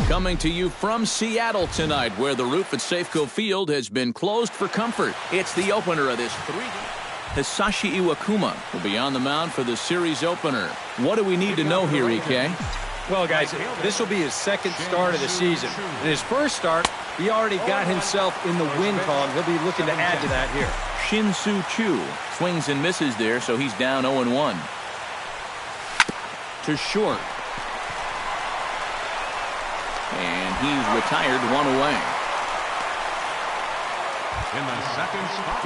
Coming to you from Seattle tonight, where the roof at Safeco Field has been closed for comfort. It's the opener of this Hisashi Iwakuma will be on the mound for the series opener. What do we need to know here, EK? Well, guys, this will be his second start of the season. In his first start, he already got himself in the win column. He'll be looking to add to that here. Shin-Soo Choo swings and misses there, so he's down 0-1. To short. And he's retired, one away.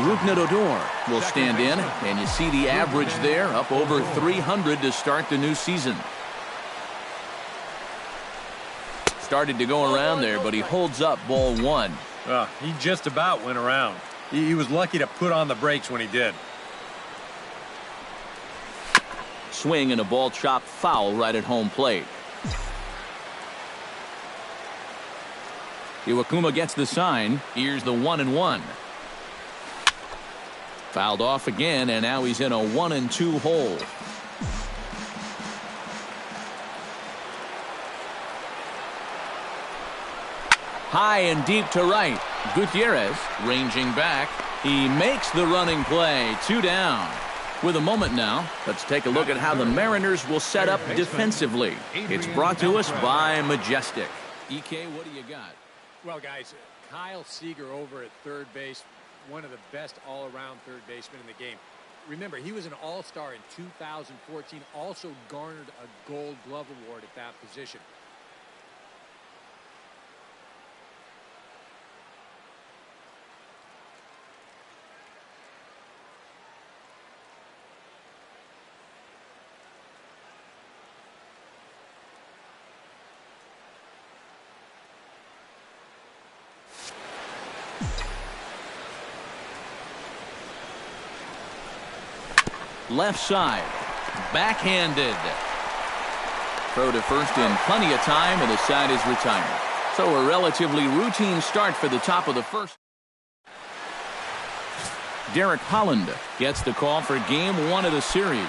Rougned Odor will stand in, and you see the average there, up over 300 to start the new season. Started to go around there, but he holds up ball one. He just about went around. He was lucky to put on the brakes when he did. Swing and a ball chopped foul right at home plate. Iwakuma gets the sign. Here's the 1-1. Fouled off again, and now he's in a 1-2 hole. High and deep to right. Gutierrez ranging back. He makes the running play. 2 down. With a moment now, let's take a look at how the Mariners will set up defensively. It's brought to us by Majestic. EK, what do you got? Well, guys, Kyle Seager over at third base, one of the best all-around third basemen in the game. Remember, he was an all-star in 2014, also garnered a Gold Glove Award at that position. Left side, backhanded. Throw to first in plenty of time, and the side is retired. So a relatively routine start for the top of the first. Derek Holland gets the call for game 1 of the series.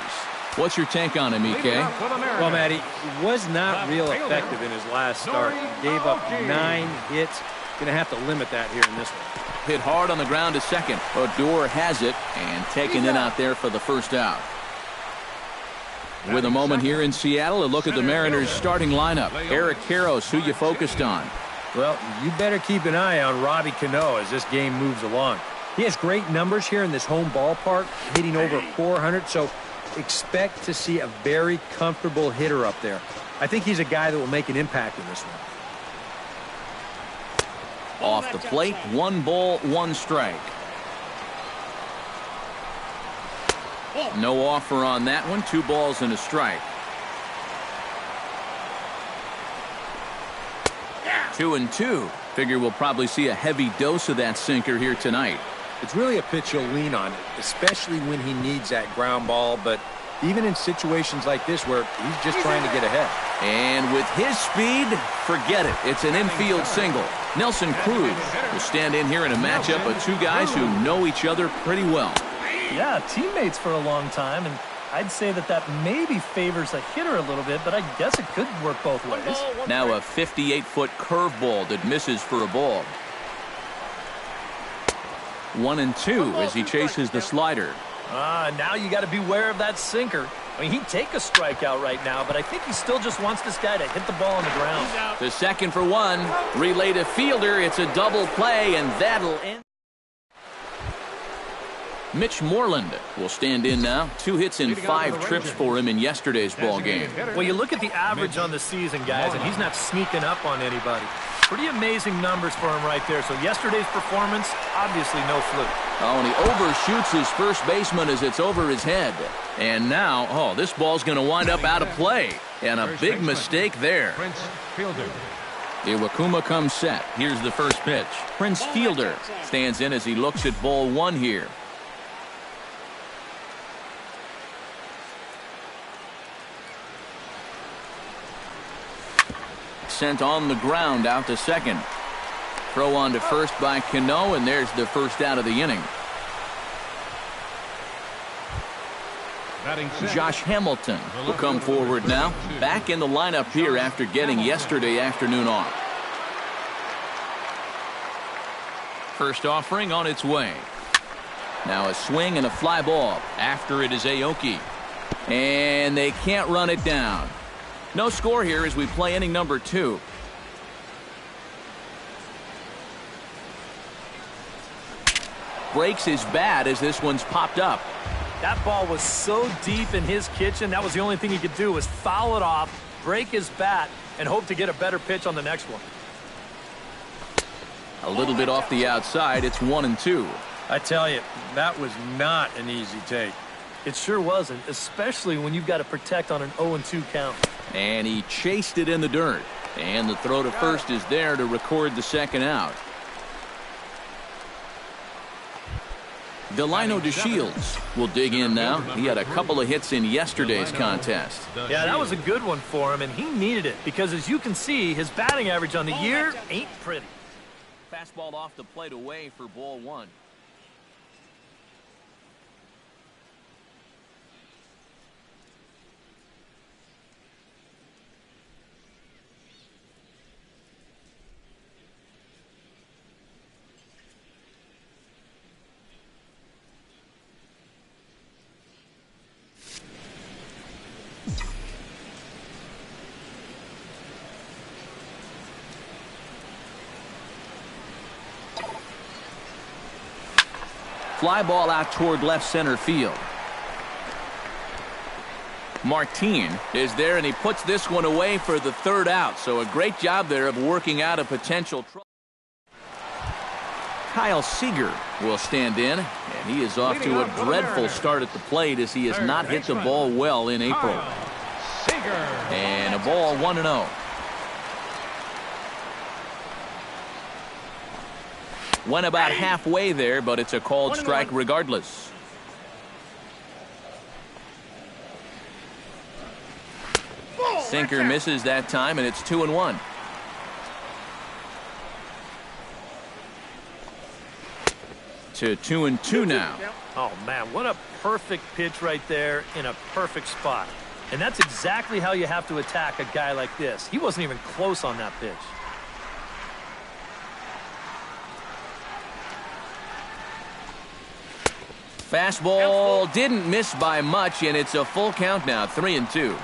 What's your take on him, EK? Well, Matt, he was not real effective in his last start. He gave up 9 hits. Going to have to limit that here in this one. Hit hard on the ground to second. Odor has it and taken it out there for the first out. With a moment here in Seattle, a look at the Mariners starting lineup. Eric Karros, who you focused on? Well, you better keep an eye on Robbie Cano as this game moves along. He has great numbers here in this home ballpark, hitting over 400, so expect to see a very comfortable hitter up there. I think he's a guy that will make an impact in this one. Off the plate, 1 ball, 1 strike. No offer on that one. 2 balls and a strike. 2-2. Figure we'll probably see a heavy dose of that sinker here tonight. It's really a pitch you'll lean on, especially when he needs that ground ball, but even in situations like this where he's just trying to get ahead. And with his speed, forget it. It's an infield single. Nelson Cruz will stand in here in a matchup of 2 guys who know each other pretty well. Yeah, teammates for a long time, and I'd say that maybe favors a hitter a little bit, but I guess it could work both ways. Now a 58-foot curveball that misses for a ball. 1-2 as he chases the slider. Now you got to beware of that sinker. I mean, he'd take a strikeout right now, but I think he still just wants this guy to hit the ball on the ground. The second for 1. Relay to fielder. It's a double play, and that'll end. Mitch Moreland will stand in now. 2 hits and 5 trips for him in yesterday's ball game. Well, you look at the average on the season, guys, and he's not sneaking up on anybody. Pretty amazing numbers for him right there. So yesterday's performance, obviously no fluke. Oh, and he overshoots his first baseman as it's over his head. And now, this ball's going to wind up out of play. And a big mistake there. Iwakuma comes set. Here's the first pitch. Prince Fielder stands in as he looks at ball 1 here. Sent on the ground out to second. Throw on to first by Cano, and there's the first out of the inning. Josh Hamilton will come forward now. Back in the lineup here after getting yesterday afternoon off. first offering on its way. Now a swing and a fly ball. After it is Aoki. And they can't run it down. No score here as we play inning number 2. Breaks his bat as this one's popped up. That ball was so deep in his kitchen, that was the only thing he could do was foul it off, break his bat, and hope to get a better pitch on the next one. A little bit off the outside. It's 1-2. I tell you, that was not an easy take. It sure wasn't, especially when you've got to protect on an 0-2 count. And he chased it in the dirt. And the throw to first is there to record the second out. Delino DeShields will dig in now. He had a couple of hits in yesterday's contest. Yeah, that was a good one for him, and he needed it because, as you can see, his batting average on the year ain't pretty. Fastball off the plate away for ball 1. Fly ball out toward left center field. Martin is there, and he puts this one away for the third out. So a great job there of working out a potential trouble. Kyle Seager will stand in, and he is off to a dreadful start at the plate as he has not hit the ball well in April. And a ball 1-0. Went about halfway there, but it's a called strike regardless. Sinker misses that time, and it's 2-1. To 2-2 now. Oh, man, what a perfect pitch right there in a perfect spot. And that's exactly how you have to attack a guy like this. He wasn't even close on that pitch. Fastball didn't miss by much, and it's a full count now, 3-2.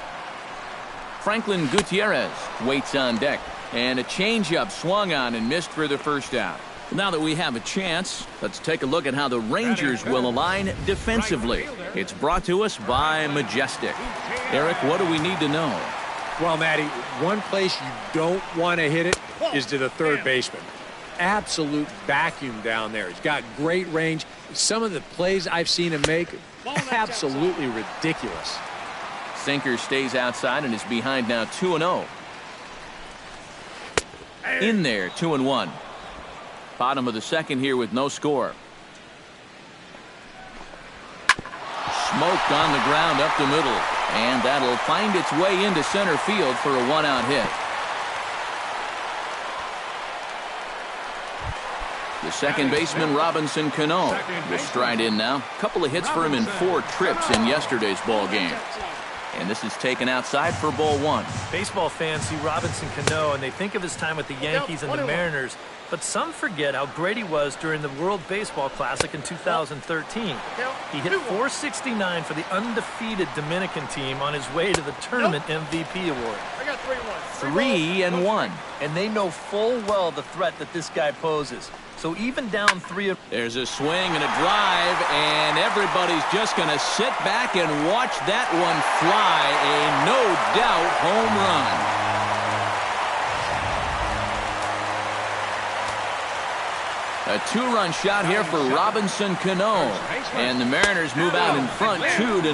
Franklin Gutierrez waits on deck, and a changeup swung on and missed for the first out. Now that we have a chance, let's take a look at how the Rangers will align defensively. It's brought to us by Majestic. Eric, what do we need to know? Well, Matty, one place you don't want to hit it is to the third baseman. Absolute vacuum down there. He's got great range. Some of the plays I've seen him make, absolutely ridiculous. Sinker stays outside and is behind now 2-0. In there, 2-1. Bottom of the second here with no score. Smoked on the ground up the middle. And that'll find its way into center field for a one-out hit. The second baseman, Robinson Cano, will stride in now. A couple of hits for him in 4 trips in yesterday's ball game. And this is taken outside for ball 1. Baseball fans see Robinson Cano, and they think of his time with the Yankees and the Mariners. But some forget how great he was during the World Baseball Classic in 2013. He hit .469 for the undefeated Dominican team on his way to the tournament MVP award. 3-1. And they know full well the threat that this guy poses. So even down 3. There's a swing and a drive, and everybody's just going to sit back and watch that one fly. A no-doubt home run. A 2-run shot here for Robinson Cano. And the Mariners move out in front 2-0.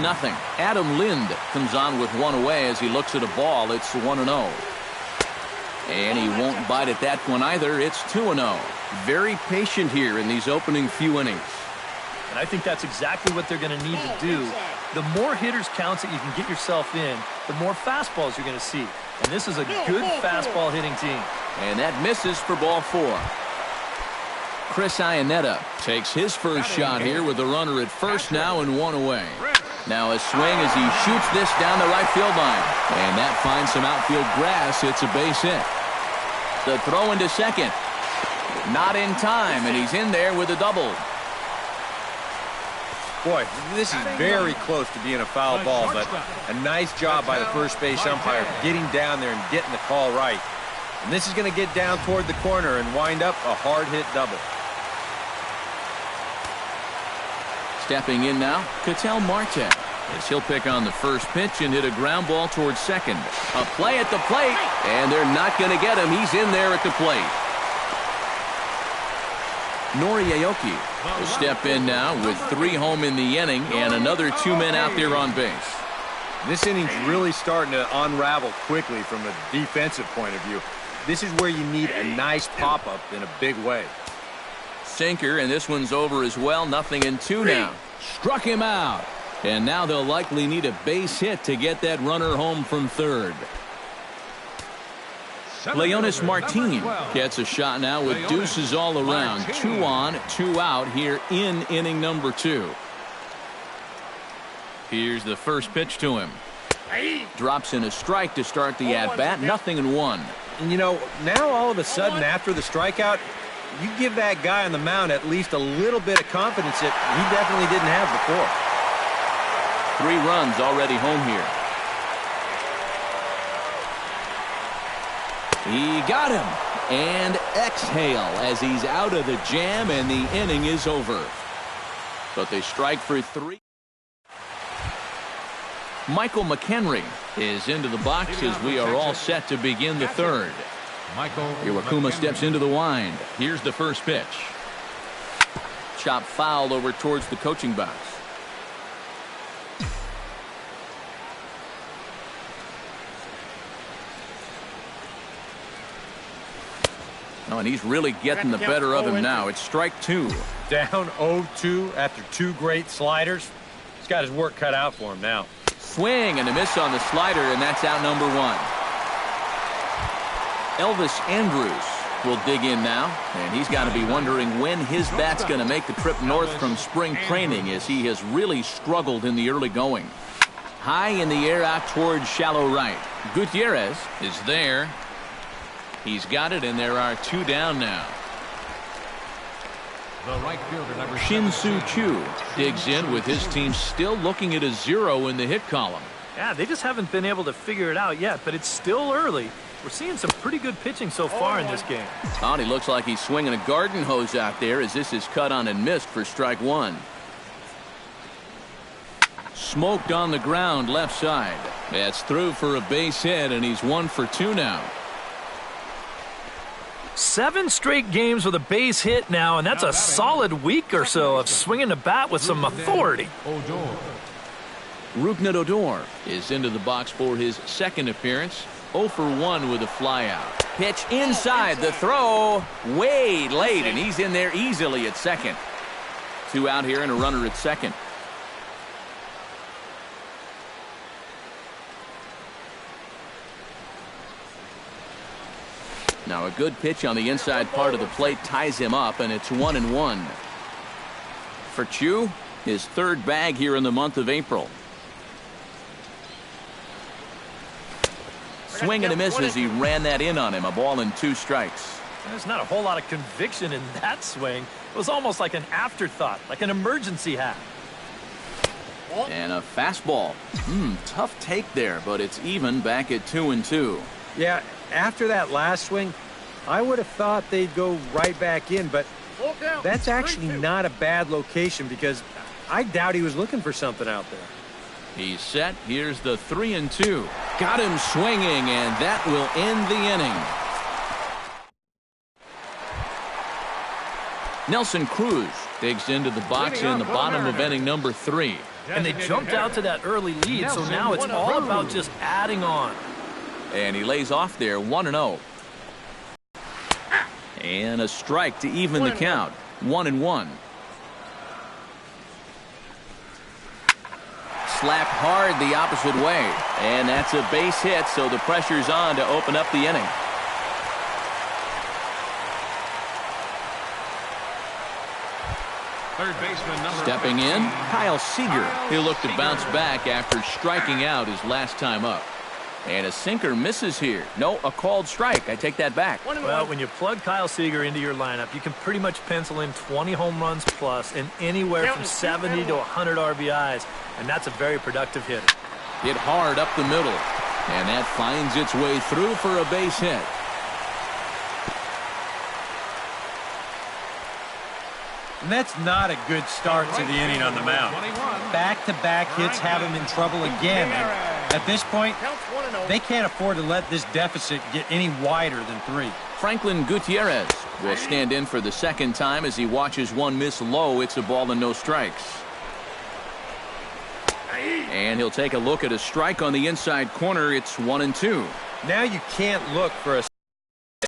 Adam Lind comes on with one away as he looks at a ball. It's 1-0. And he won't bite at that one either. It's 2-0. Very patient here in these opening few innings. And I think that's exactly what they're going to need to do. The more hitters counts that you can get yourself in, the more fastballs you're going to see. And this is a good fastball hitting team. And that misses for ball 4. Chris Iannetta takes his first shot here with a runner at first now and one away. Now a swing as he shoots this down the right field line. And that finds some outfield grass. It's a base hit. The throw into second. Not in time, and he's in there with a double. Boy, this is very close to being a foul ball, but a nice job by the first base umpire getting down there and getting the call right. And this is going to get down toward the corner and wind up a hard-hit double. Stepping in now, Ketel Marte, as he'll pick on the first pitch and hit a ground ball towards second. A play at the plate, and they're not going to get him. He's in there at the plate. Nori Aoki will step in now with 3 home in the inning and another 2 men out there on base. This inning's really starting to unravel quickly from a defensive point of view. This is where you need a nice pop-up in a big way. Sinker, and this one's over as well. 0-2 now. Struck him out. And now they'll likely need a base hit to get that runner home from third. Leonis Martin gets a shot now with deuces all around. 2 on, 2 out here in inning number 2. Here's the first pitch to him. Drops in a strike to start the at-bat. 0-1. And you know, now all of a sudden after the strikeout, you give that guy on the mound at least a little bit of confidence that he definitely didn't have before. 3 runs already home here. He got him, and exhale as he's out of the jam, and the inning is over. But they strike for 3. Michael McHenry is into the box as we are all set to begin the third. Iwakuma steps into the wind. Here's the first pitch. Chop foul over towards the coaching box. Oh, and he's really getting the better of him now. It's strike 2. Down 0-2 after 2 great sliders. He's got his work cut out for him now. Swing and a miss on the slider, and that's out number 1. Elvis Andrus will dig in now, and he's got to be wondering when his bat's going to make the trip north from spring training, as he has really struggled in the early going. High in the air out towards shallow right. Gutierrez is there. He's got it, and there are 2 down now. Shin-Soo Choo digs in with his team still looking at a 0 in the hit column. Yeah, they just haven't been able to figure it out yet, but it's still early. We're seeing some pretty good pitching so far in this game. Oh, he looks like he's swinging a garden hose out there as this is cut on and missed for strike 1. Smoked on the ground left side. That's through for a base hit, and he's 1 for 2 now. 7 straight games with a base hit now, and that's a solid week or so of swinging the bat with some authority. Rougned Odor is into the box for his second appearance. 0 for 1 with a flyout. Pitch inside, the throw way late, and he's in there easily at second. 2 out here and a runner at second. Now a good pitch on the inside part of the plate ties him up, and it's 1-1. For Choo, his 3rd bag here in the month of April. Swing and a miss as he ran that in on him. A ball and 2 strikes. There's not a whole lot of conviction in that swing. It was almost like an afterthought, like an emergency hat. And a fastball. Tough take there, but it's even back at 2-2. Yeah, after that last swing, I would have thought they'd go right back in, but that's actually not a bad location because I doubt he was looking for something out there. He's set. Here's the 3-2. Got him swinging, and that will end the inning. Nelson Cruz digs into the box in the bottom of inning number 3. And they jumped out to that early lead, so now it's all about just adding on. And he lays off there, 1-0. And a strike to even the count, 1-1. Slapped hard the opposite way, and that's a base hit, so the pressure's on to open up the inning. Third baseman number Stepping in, Kyle Seager. He'll look to bounce back after striking out his last time up. And a sinker misses here. No, a called strike. I take that back. Well, when you plug Kyle Seager into your lineup, you can pretty much pencil in 20 home runs plus and anywhere from 70 to 100 RBIs, and that's a very productive hitter. Hit hard up the middle, and that finds its way through for a base hit. And that's not a good start to the inning on the mound. Back-to-back hits have him in trouble again. And at this point, they can't afford to let this deficit get any wider than 3. Franklin Gutierrez will stand in for the second time as he watches one miss low. It's a ball and no strikes. And he'll take a look at a strike on the inside corner. It's 1-2. Now you can't look for a